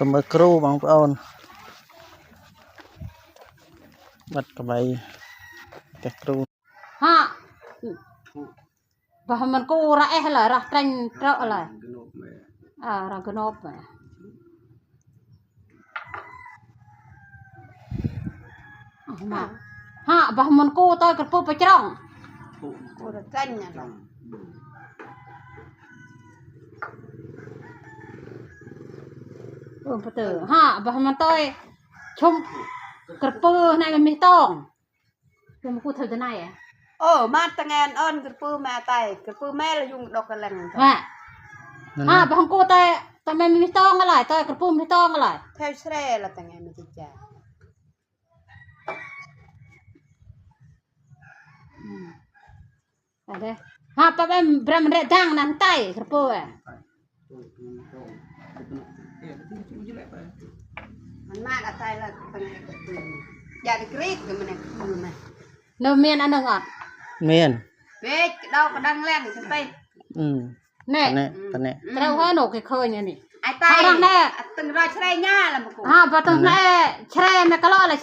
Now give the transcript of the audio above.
ตัวมือกรูบางปอนบัดกระใบแต่ครูฮะbahมันกูระเอะเลยระเตรงเจาะเลยระกนบมาฮะbahมันกูตัวกระปุกไปจ้องกูระเตรงเนี่ยพอเตอฮะbahมันตัวชมกระปุกในมันไม่ต้องคือมันกูเธอจะไหนอ่ะมาตั้งงานกระปื้อมาไตกระปื้อแม่เรายุ่งดอกกระลังบางกูแต่ไม่มีต้องอะไรแต่กระปุ้มไม่ต้องอะไรแทบแช่ละตั้งงานมันจะจ่าอะไรแต่ไม่บรมเรจังนั่นไตกระปุ้มมันมากอะไรละตั้งงานกระปื้ออย่าได้กรีดกันมันเนี่ยกระปื้อมาเนื้อเมียนอันนึงอ่ะเมียนเว้ยดอกกระดังแรงจะไปเนี่ยตอนนี้เราให้หนูเคยเนี่ยนี่ไอ้ตายตึงรอยแช่ย่าละมั้งกูปะตึงแช่แช่ไม่ก็ล่อเลย